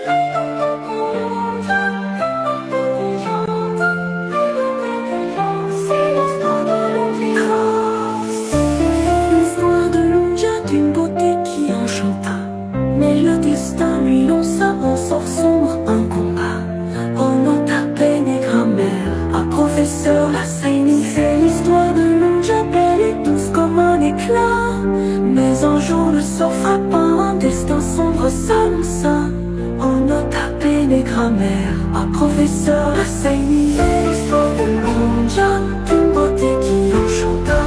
L'histoire de Lunja, d'une beauté qui enchanta. Mais le destin lui lança un sort sombre, un combat. En nota, peine et grammaire, un professeur la Saini. C'est l'histoire de Lunja, belle et douce comme un éclat. Mais un jour le sort frappant, un destin sombre s'annonça. En nota, peine et grammaire, un professeur la Saini. C'est l'histoire de Lunja, d'une beauté qui enchanta.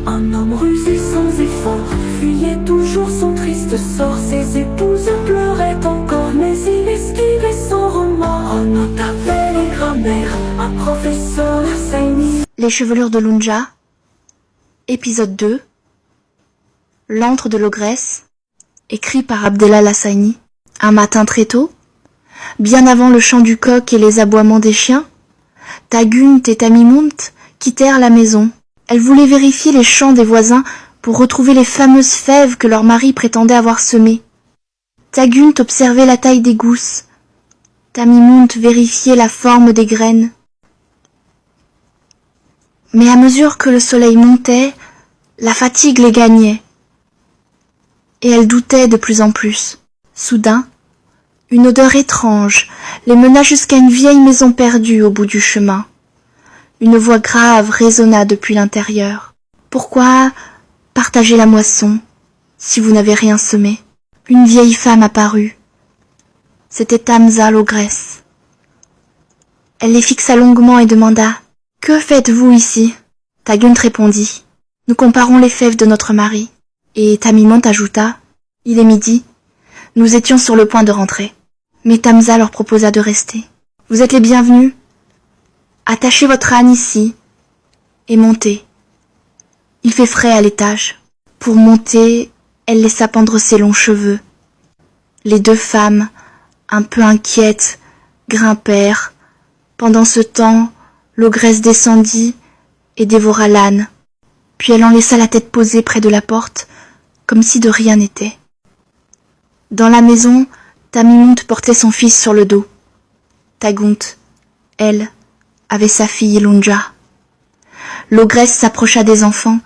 Un homme rusé sans effort fuyait toujours son triste sort. Ses épouses pleuraient encore, mais il esquivait sans remords. En nota, peine et grammaire, un professeur Saini. Les chevelures de Lunja, épisode 2, L'antre de l'ogresse, écrit par Abdellah Lassaini. Un matin très tôt, bien avant le chant du coq et les aboiements des chiens, Tagunt et Tamimount quittèrent la maison. Elles voulaient vérifier les champs des voisins pour retrouver les fameuses fèves que leur mari prétendait avoir semées. Tagunt observait la taille des gousses. Tamimount vérifiait la forme des graines. Mais à mesure que le soleil montait, la fatigue les gagnait. Et elles doutaient de plus en plus. Soudain, une odeur étrange les mena jusqu'à une vieille maison perdue au bout du chemin. Une voix grave résonna depuis l'intérieur. « Pourquoi partager la moisson si vous n'avez rien semé ?» Une vieille femme apparut. C'était Tamza l'ogresse. Elle les fixa longuement et demanda « Que faites-vous ici ?» Tagunt répondit « Nous comparons les fèves de notre mari. » Et Tamimount ajouta « Il est midi. Nous étions sur le point de rentrer. » Mais Tamza leur proposa de rester. « Vous êtes les bienvenus. Attachez votre âne ici et montez. Il fait frais à l'étage. » Pour monter, elle laissa pendre ses longs cheveux. Les deux femmes, un peu inquiètes, grimpèrent. Pendant ce temps, l'ogresse descendit et dévora l'âne. Puis elle en laissa la tête posée près de la porte, comme si de rien n'était. Dans la maison, Tamimount portait son fils sur le dos. Tagunt, elle, avait sa fille Lunja. L'ogresse s'approcha des enfants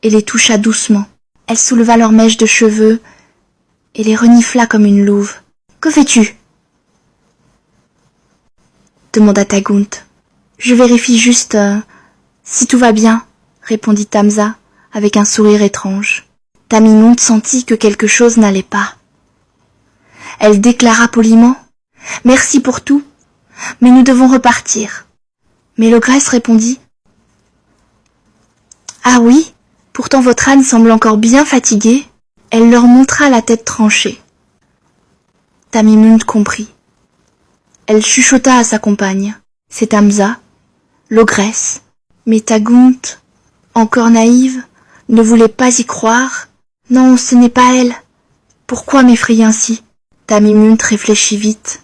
et les toucha doucement. Elle souleva leurs mèches de cheveux et les renifla comme une louve. « Que fais-tu » demanda Tagunt. « Je vérifie juste si tout va bien » répondit Tamza avec un sourire étrange. Tamimount sentit que quelque chose n'allait pas. Elle déclara poliment « Merci pour tout, mais nous devons repartir. » Mais l'ogresse répondit « Ah oui, pourtant votre âne semble encore bien fatigué. » Elle leur montra la tête tranchée. Tamimount comprit. Elle chuchota à sa compagne. C'est Tamza, l'ogresse. Mais Tagunt, encore naïve, ne voulait pas y croire. Non, ce n'est pas elle. Pourquoi m'effrayer ainsi ? Tamimount réfléchit vite.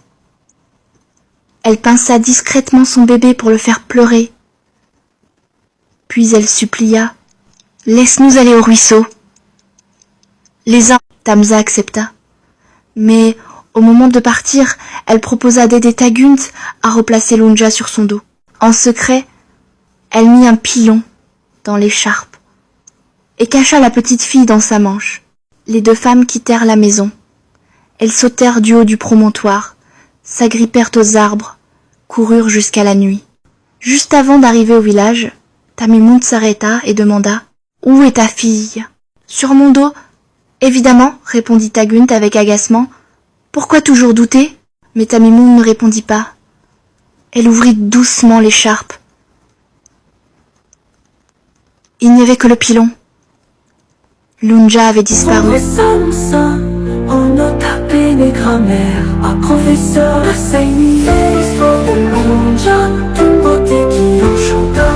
Elle pinça discrètement son bébé pour le faire pleurer. Puis elle supplia « Laisse-nous aller au ruisseau. » Les uns, Tamza accepta. Mais au moment de partir, elle proposa d'aider Tagunt à replacer Lunja sur son dos. En secret, elle mit un pilon dans l'écharpe et cacha la petite fille dans sa manche. Les deux femmes quittèrent la maison. Elles sautèrent du haut du promontoire, s'agrippèrent aux arbres, coururent jusqu'à la nuit. Juste avant d'arriver au village, Tamimount s'arrêta et demanda « Où est ta fille ?»« Sur mon dos. »« Évidemment, répondit Tagunt avec agacement. Pourquoi toujours douter ?» Mais Tamimount ne répondit pas. Elle ouvrit doucement l'écharpe. Il n'y avait que le pilon. Lunja avait disparu. En nota, peine et grammaire, un professeur Saini. L'histoire de Lunja, d'une beauté qui enchanta.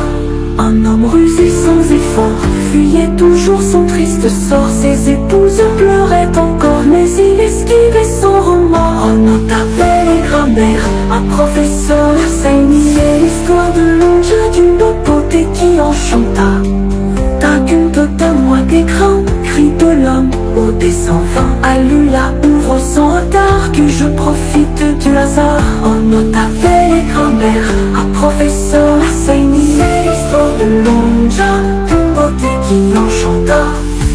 Un homme rusé sans effort fuyait toujours son triste sort. Ses épouses pleuraient encore, mais il esquivait sans remords. En nota, peine et grammaire, un professeur Saini. L'histoire de Lunja, d'une beauté qui enchanta. Tagunt, donne-moi des grains, cri de l'homme au dessin fin. Alula, ouvre sans retard que je profite suite du hasard. On avait les grands-mères, un professeur Husseini. C'est l'histoire de Lonja, d'une beauté qui enchanta.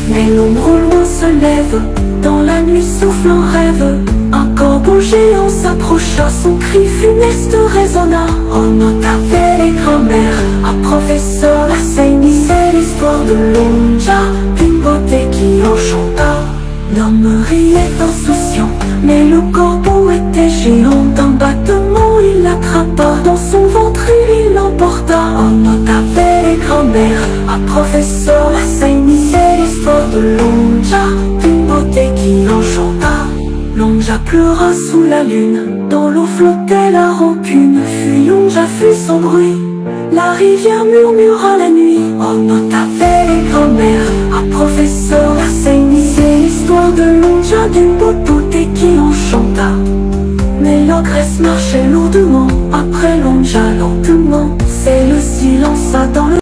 Mais l'ombre au loin se lève, dans la nuit souffle un rêve. Un corbeau géant s'approcha, son cri funeste résonna. On avait les grands-mères, un professeur Husseini. C'est l'histoire de Lonja, d'une beauté qui enchanta. L'homme riait insouciant, mais le corbeau était géant. D'un battement il l'attrapa, dans son ventre il l'emporta. On avait les grands-mères, un professeur Husseini. C'est l'histoire de Lonja, d'une beauté qui l'enchanta. Lonja pleura sous la lune, dans l'eau flottait la rancune. Fuis Lonja, fuis sans bruit, la rivière murmura la nuit. On avait les grands-mères, un professeur Husseini. C'est l'histoire de Lonja, d'une beauté qui enchanta. Mais l'ogresse marchait lourdement, après Lonja lentement. C'est le silence dans le